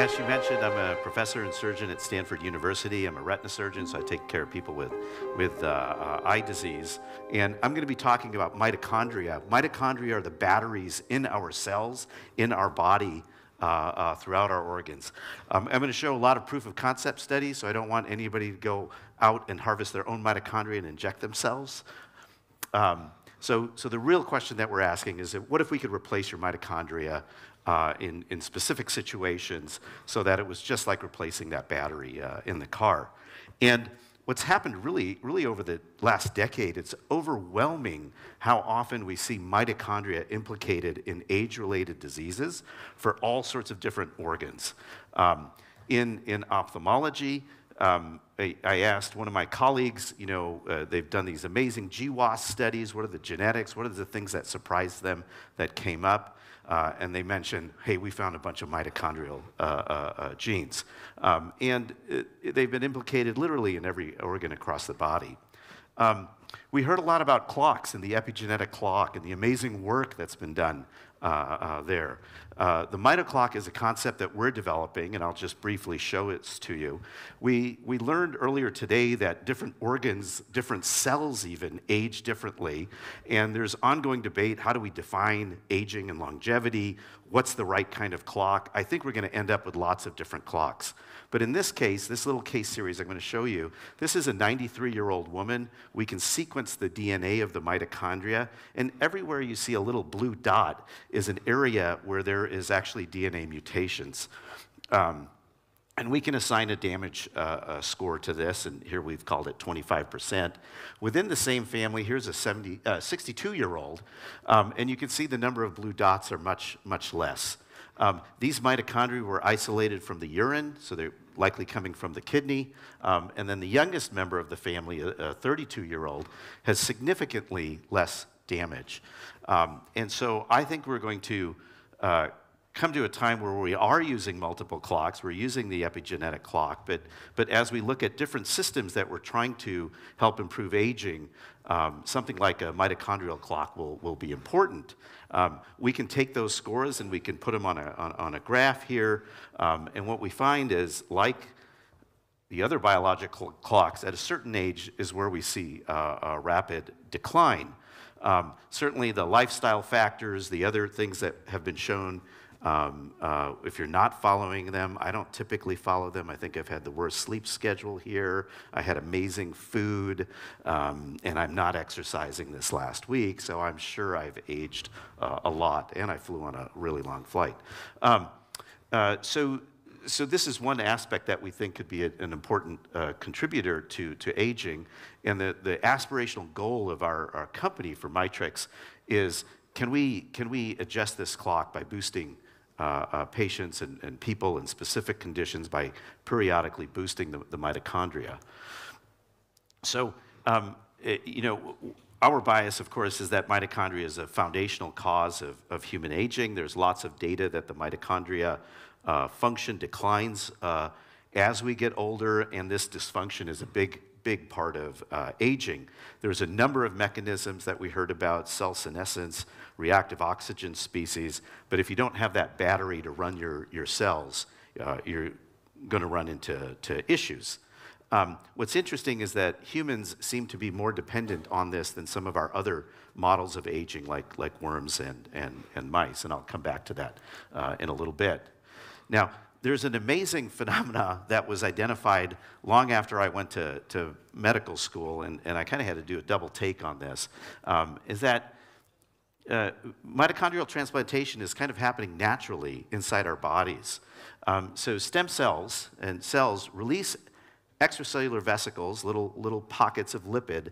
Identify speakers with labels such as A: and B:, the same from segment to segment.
A: as she mentioned, I'm a professor and surgeon at Stanford University. I'm a retina surgeon, so I take care of people with eye disease. And I'm going to be talking about mitochondria. Mitochondria are the batteries in our cells, in our body, throughout our organs. I'm going to show a lot of proof of concept studies, so I don't want anybody to go out and harvest their own mitochondria and inject themselves. So the real question that we're asking is, what if we could replace your mitochondria in specific situations so that it was just like replacing that battery in the car? And what's happened really over the last decade, it's overwhelming how often we see mitochondria implicated in age-related diseases for all sorts of different organs. In ophthalmology, I asked one of my colleagues, they've done these amazing GWAS studies. What are the genetics? What are the things that surprised them that came up? And they mentioned, hey, we found a bunch of mitochondrial genes. And they've been implicated literally in every organ across the body. We heard a lot about clocks and the epigenetic clock and the amazing work that's been done there. The mitoclock is a concept that we're developing, and I'll just briefly show it to you. We learned earlier today that different organs, different cells even, age differently, and there's ongoing debate, how do we define aging and longevity? What's the right kind of clock? I think we're going to end up with lots of different clocks. But in this case, this little case series I'm going to show you, this is a 93-year-old woman. We can sequence the DNA of the mitochondria, and everywhere you see a little blue dot is an area where there is actually DNA mutations. And we can assign a damage score to this, and here we've called it 25%. Within the same family, here's a 62-year-old, and you can see the number of blue dots are much, much less. These mitochondria were isolated from the urine, so they're likely coming from the kidney. And then the youngest member of the family, a 32-year-old, has significantly less damage. And so I think we're going to come to a time where we are using multiple clocks. We're using the epigenetic clock, but as we look at different systems that we're trying to help improve aging, something like a mitochondrial clock will be important. We can take those scores and we can put them on a graph here, and what we find is, like the other biological clocks, at a certain age is where we see a rapid decline. Certainly the lifestyle factors, the other things that have been shown, if you're not following them, I don't typically follow them. I think I've had the worst sleep schedule here. I had amazing food, and I'm not exercising this last week, so I'm sure I've aged a lot, and I flew on a really long flight. So this is one aspect that we think could be an important contributor to aging, and the aspirational goal of our company for Mitrix is, can we adjust this clock by boosting patients and people in specific conditions by periodically boosting the mitochondria. So, our bias, of course, is that mitochondria is a foundational cause of human aging. There's lots of data that the mitochondria function declines as we get older, and this dysfunction is a big part of aging. There's a number of mechanisms that we heard about: cell senescence, reactive oxygen species, but if you don't have that battery to run your cells, you're going to run into issues. What's interesting is that humans seem to be more dependent on this than some of our other models of aging, like worms and mice, and I'll come back to that in a little bit. Now, there's an amazing phenomena that was identified long after I went to medical school, and I kind of had to do a double take on this, is that mitochondrial transplantation is kind of happening naturally inside our bodies. So stem cells and cells release extracellular vesicles, little pockets of lipid,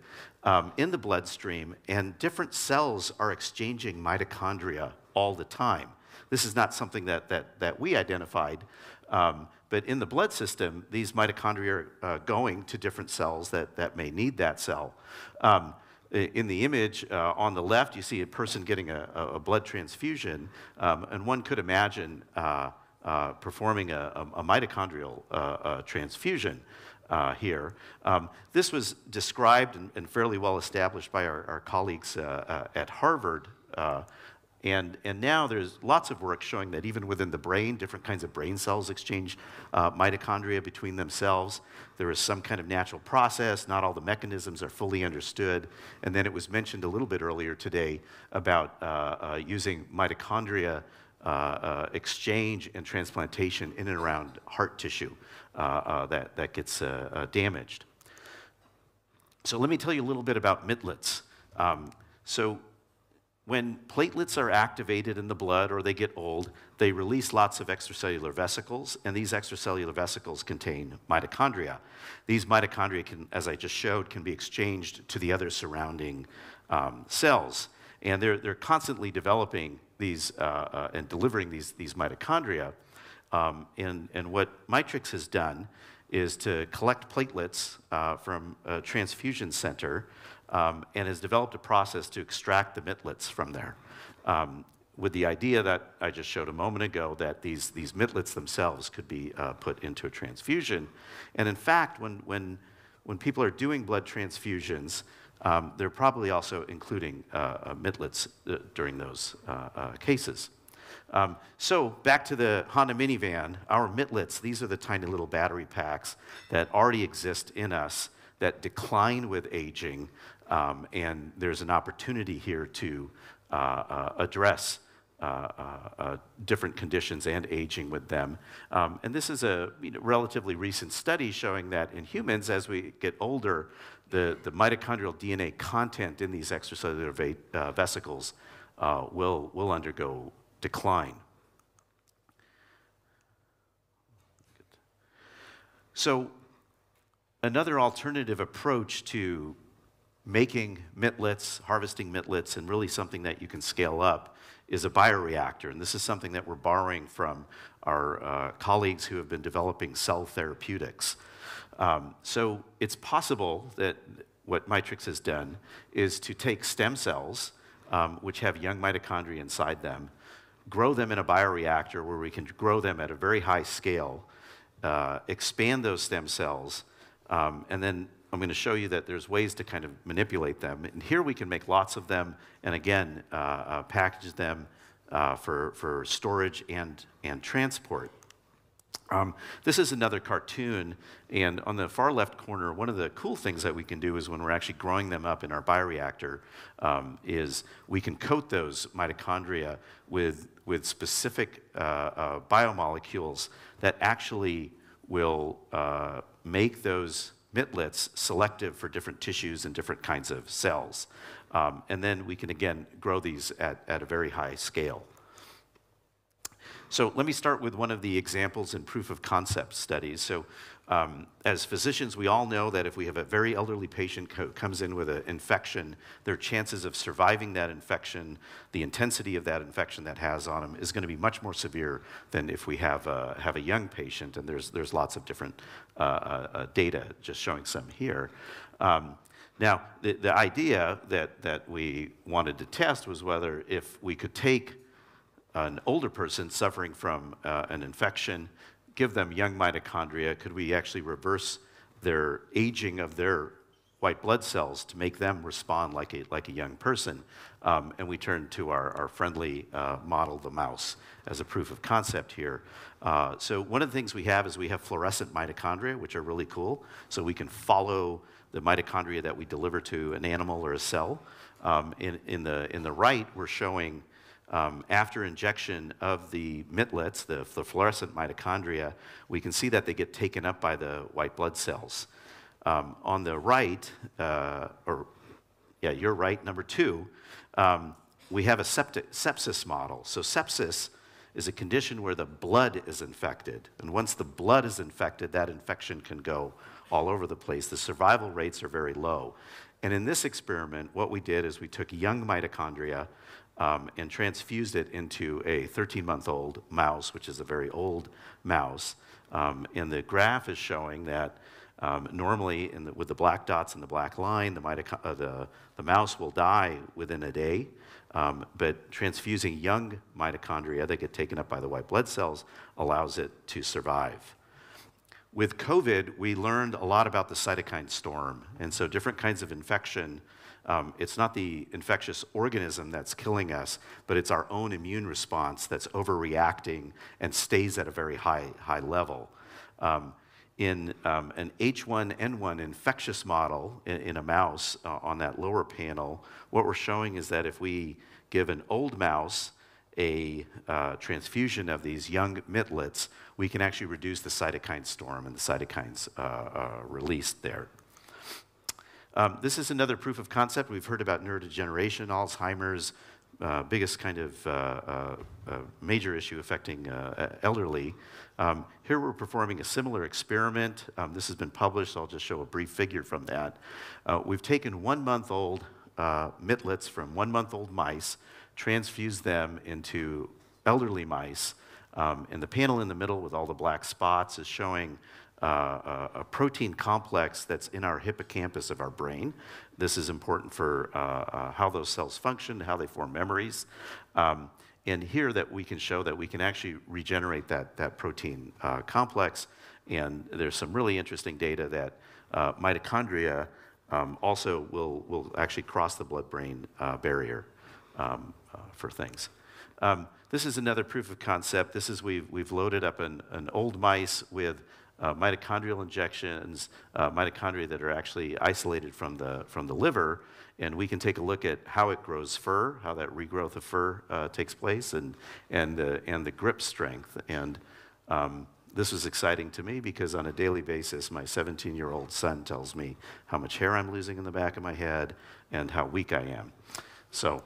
A: in the bloodstream, and different cells are exchanging mitochondria all the time. This is not something that we identified, but in the blood system, these mitochondria are going to different cells that may need that cell. In the image on the left, you see a person getting a blood transfusion, and one could imagine performing a mitochondrial transfusion here. This was described and fairly well established by our colleagues at Harvard. And now there's lots of work showing that even within the brain, different kinds of brain cells exchange mitochondria between themselves. There is some kind of natural process. Not all the mechanisms are fully understood. And then it was mentioned a little bit earlier today about using mitochondria exchange and transplantation in and around heart tissue that gets damaged. So let me tell you a little bit about mitlets. So when platelets are activated in the blood or they get old, they release lots of extracellular vesicles, and these extracellular vesicles contain mitochondria. These mitochondria, can, as I just showed, can be exchanged to the other surrounding cells. And they're constantly developing these and delivering these mitochondria. And what Matrix has done is to collect platelets from a transfusion center and has developed a process to extract the mitlets from there, with the idea that I just showed a moment ago that these mitlets themselves could be put into a transfusion. And in fact, when people are doing blood transfusions, they're probably also including mitlets during those cases. So back to the Honda minivan, our mitlets, these are the tiny little battery packs that already exist in us that decline with aging, and there's an opportunity here to address different conditions and aging with them. And this is a relatively recent study showing that in humans, as we get older, the mitochondrial DNA content in these extracellular vesicles will undergo decline. So another alternative approach to making mitlets, harvesting mitlets, and really something that you can scale up is a bioreactor. And this is something that we're borrowing from our colleagues who have been developing cell therapeutics. So it's possible that what Matrix has done is to take stem cells, which have young mitochondria inside them, grow them in a bioreactor where we can grow them at a very high scale, expand those stem cells, and then I'm going to show you that there's ways to kind of manipulate them. And here we can make lots of them, and again, package them for storage and transport. This is another cartoon, and on the far left corner, one of the cool things that we can do is when we're actually growing them up in our bioreactor, is we can coat those mitochondria with specific biomolecules that actually will make those mitlets selective for different tissues and different kinds of cells. And then we can, again, grow these at a very high scale. So let me start with one of the examples in proof of concept studies. So as physicians, we all know that if we have a very elderly patient who comes in with an infection, their chances of surviving that infection, the intensity of that infection that has on them, is going to be much more severe than if we have a young patient. And there's lots of different data, just showing some here. Now, the idea that we wanted to test was whether if we could take an older person suffering from an infection, give them young mitochondria, could we actually reverse their aging of their white blood cells to make them respond like a young person? And we turned to our friendly model, the mouse, as a proof of concept here. So one of the things we have is we have fluorescent mitochondria, which are really cool. So we can follow the mitochondria that we deliver to an animal or a cell. In the right, we're showing after injection of the mitlets, the fluorescent mitochondria, we can see that they get taken up by the white blood cells. On the right, your right, number 2, we have a sepsis model. So sepsis is a condition where the blood is infected. And once the blood is infected, that infection can go all over the place. The survival rates are very low. And in this experiment, what we did is we took young mitochondria and transfused it into a 13-month-old mouse, which is a very old mouse. And the graph is showing that normally, with the black dots and the black line, the mouse will die within a day. But transfusing young mitochondria that get taken up by the white blood cells allows it to survive. With COVID, we learned a lot about the cytokine storm. And so different kinds of infection It's not the infectious organism that's killing us, but it's our own immune response that's overreacting and stays at a very high level. In an H1N1 infectious model in a mouse on that lower panel, what we're showing is that if we give an old mouse a transfusion of these young mitlets, we can actually reduce the cytokine storm and the cytokines released there. This is another proof of concept. We've heard about neurodegeneration, Alzheimer's, biggest kind of major issue affecting elderly. Here we're performing a similar experiment. This has been published, so I'll just show a brief figure from that. We've taken 1-month-old mitlets from 1-month-old mice, transfused them into elderly mice, and the panel in the middle with all the black spots is showing a protein complex that's in our hippocampus of our brain. This is important for how those cells function, how they form memories. And here that we can show that we can actually regenerate that protein complex. And there's some really interesting data that mitochondria also will actually cross the blood-brain barrier for things. This is another proof of concept. This is we've loaded up an old mice with mitochondrial injections, mitochondria that are actually isolated from the liver, and we can take a look at how it grows fur, how that regrowth of fur takes place, and the grip strength. And this was exciting to me because on a daily basis, my 17-year-old son tells me how much hair I'm losing in the back of my head and how weak I am. So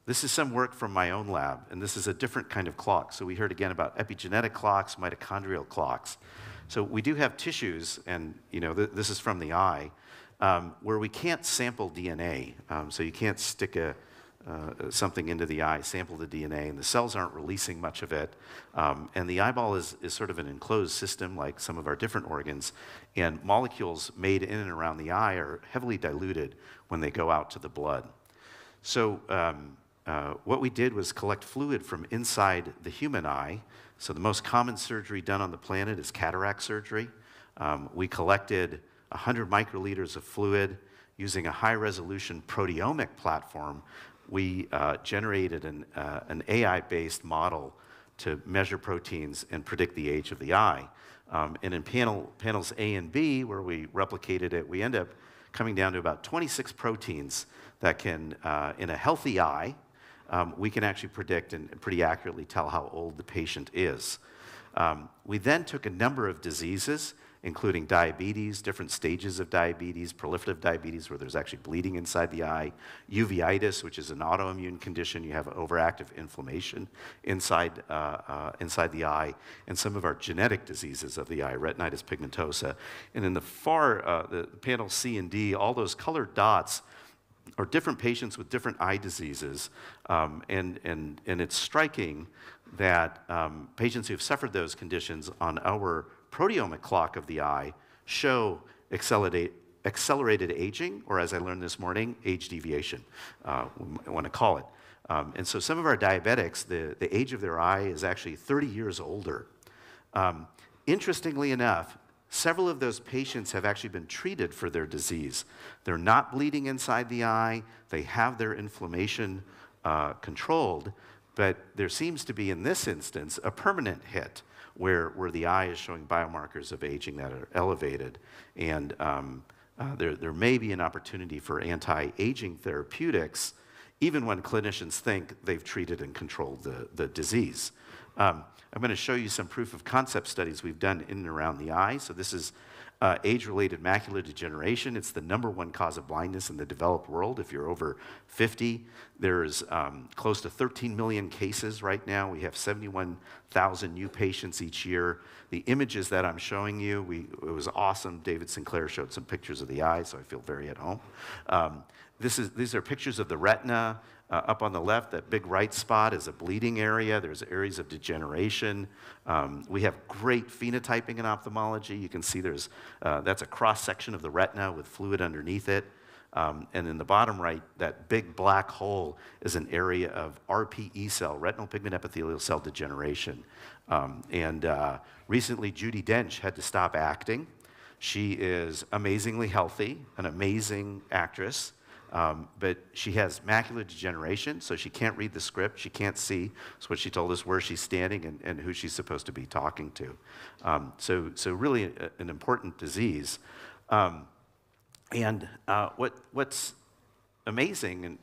A: this is some work from my own lab, and this is a different kind of clock. So we heard again about epigenetic clocks, mitochondrial clocks. So we do have tissues, and this is from the eye, where we can't sample DNA. So you can't stick something into the eye, sample the DNA, and the cells aren't releasing much of it. And the eyeball is sort of an enclosed system like some of our different organs, and molecules made in and around the eye are heavily diluted when they go out to the blood. So what we did was collect fluid from inside the human eye. So the most common surgery done on the planet is cataract surgery. We collected 100 microliters of fluid using a high-resolution proteomic platform. We generated an AI-based model to measure proteins and predict the age of the eye. And in panels A and B, where we replicated it, we end up coming down to about 26 proteins that can, in a healthy eye, we can actually predict and pretty accurately tell how old the patient is. We then took a number of diseases, including diabetes, different stages of diabetes, proliferative diabetes, where there's actually bleeding inside the eye, uveitis, which is an autoimmune condition. You have overactive inflammation inside the eye, and some of our genetic diseases of the eye, retinitis pigmentosa. And in the the panel C and D, all those colored dots are different patients with different eye diseases, and it's striking that patients who have suffered those conditions on our proteomic clock of the eye show accelerated aging, or as I learned this morning, age deviation, I want to call it. And so some of our diabetics, the age of their eye is actually 30 years older. Interestingly enough, several of those patients have actually been treated for their disease. They're not bleeding inside the eye. They have their inflammation controlled, but there seems to be, in this instance, a permanent hit where the eye is showing biomarkers of aging that are elevated. And there may be an opportunity for anti-aging therapeutics, even when clinicians think they've treated and controlled the disease. I'm going to show you some proof of concept studies we've done in and around the eye. So this is age-related macular degeneration. It's the #1 cause of blindness in the developed world. If you're over 50, there's close to 13 million cases right now. We have 71,000 new patients each year. The images that I'm showing you, it was awesome. David Sinclair showed some pictures of the eye, so I feel very at home. These are pictures of the retina. Up on the left, that big right spot is a bleeding area. There's areas of degeneration. We have great phenotyping in ophthalmology. You can see that's a cross-section of the retina with fluid underneath it. And in the bottom right, that big black hole is an area of RPE cell, retinal pigment epithelial cell degeneration. Recently, Judi Dench had to stop acting. She is amazingly healthy, an amazing actress. but she has macular degeneration, so she can't read the script. She can't see. That's what she told us, where she's standing and who she's supposed to be talking to. So really an important disease. What's amazing and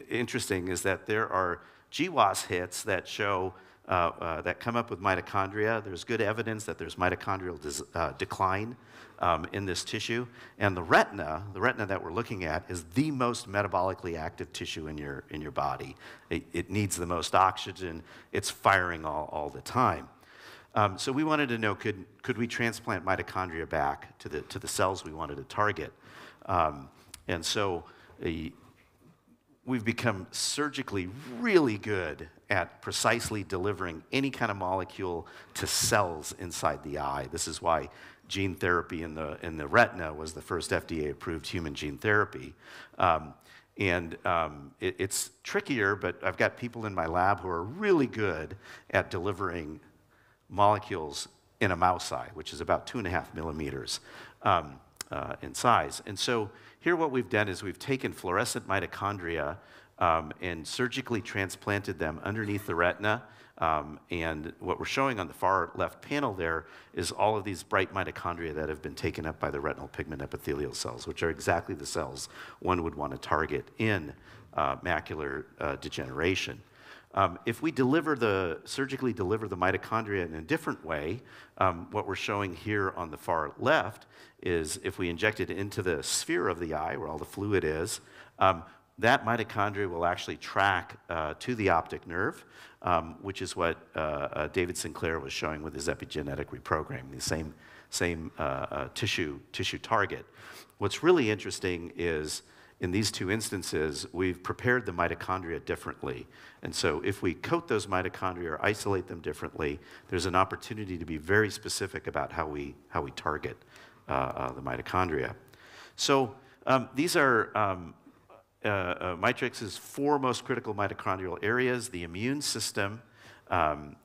A: interesting is that there are GWAS hits that show that come up with mitochondria. There's good evidence that there's mitochondrial decline in this tissue. And the retina that we're looking at, is the most metabolically active tissue in your body. It needs the most oxygen. It's firing all the time. So we wanted to know, could we transplant mitochondria back to the cells we wanted to target? And so we've become surgically really good at precisely delivering any kind of molecule to cells inside the eye. This is why gene therapy in the retina was the first FDA-approved human gene therapy. It's trickier, but I've got people in my lab who are really good at delivering molecules in a mouse eye, which is about 2.5 millimeters in size. And so here what we've done is we've taken fluorescent mitochondria and surgically transplanted them underneath the retina. And what we're showing on the far left panel there is all of these bright mitochondria that have been taken up by the retinal pigment epithelial cells, which are exactly the cells one would want to target in macular degeneration. If we surgically deliver the mitochondria in a different way, what we're showing here on the far left is if we inject it into the sphere of the eye, where all the fluid is, that mitochondria will actually track to the optic nerve, which is what David Sinclair was showing with his epigenetic reprogramming, the same tissue target. What's really interesting is, in these two instances, we've prepared the mitochondria differently. And so if we coat those mitochondria or isolate them differently, there's an opportunity to be very specific about how we target the mitochondria. So these are Mitrix's 4 most critical mitochondrial areas: the immune system,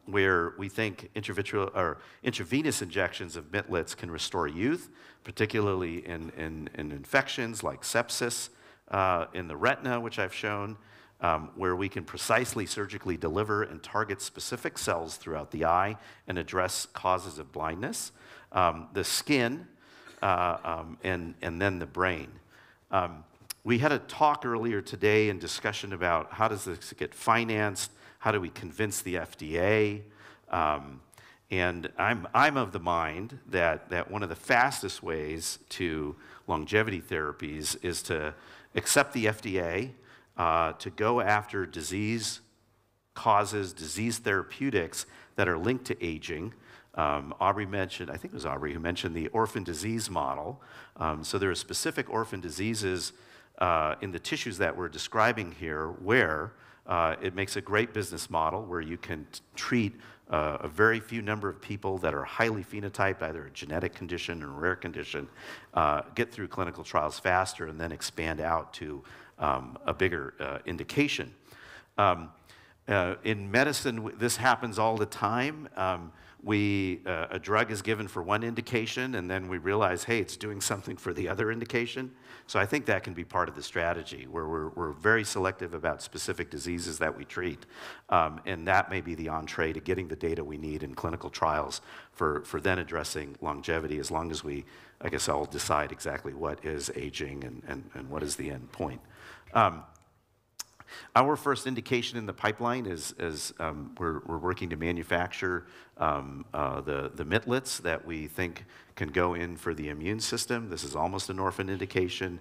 A: where we think intravenous injections of mitlets can restore youth, particularly in infections like sepsis, in the retina, which I've shown, where we can precisely surgically deliver and target specific cells throughout the eye and address causes of blindness, the skin, and then the brain. We had a talk earlier today and discussion about how does this get financed, how do we convince the FDA, and I'm of the mind that one of the fastest ways to longevity therapies is to accept the FDA, to go after disease causes, disease therapeutics that are linked to aging. Aubrey mentioned, I think it was Aubrey who mentioned the orphan disease model. So there are specific orphan diseases in the tissues that we're describing here where it makes a great business model where you can treat a very few number of people that are highly phenotyped, either a genetic condition or a rare condition, get through clinical trials faster, and then expand out to a bigger indication. In medicine, this happens all the time. A drug is given for one indication, and then we realize, hey, it's doing something for the other indication. So I think that can be part of the strategy, where we're very selective about specific diseases that we treat. And that may be the entree to getting the data we need in clinical trials for then addressing longevity, as long as we, I guess, all decide exactly what is aging and what is the end point. Our first indication in the pipeline is we're working to manufacture the mitlets that we think can go in for the immune system. This is almost an orphan indication.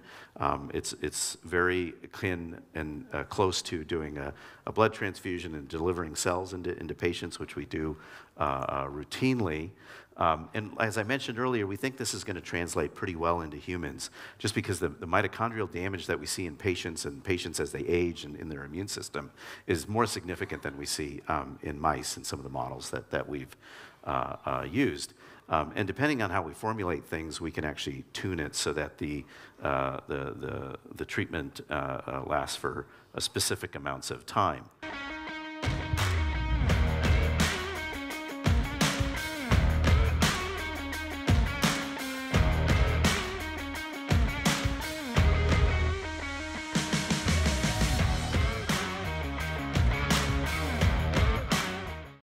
A: It's very akin and close to doing a blood transfusion and delivering cells into patients, which we do routinely. And as I mentioned earlier, we think this is going to translate pretty well into humans, just because the mitochondrial damage that we see in patients as they age and in their immune system is more significant than we see in mice in some of the models that we've used. And depending on how we formulate things, we can actually tune it so that the treatment lasts for specific amounts of time.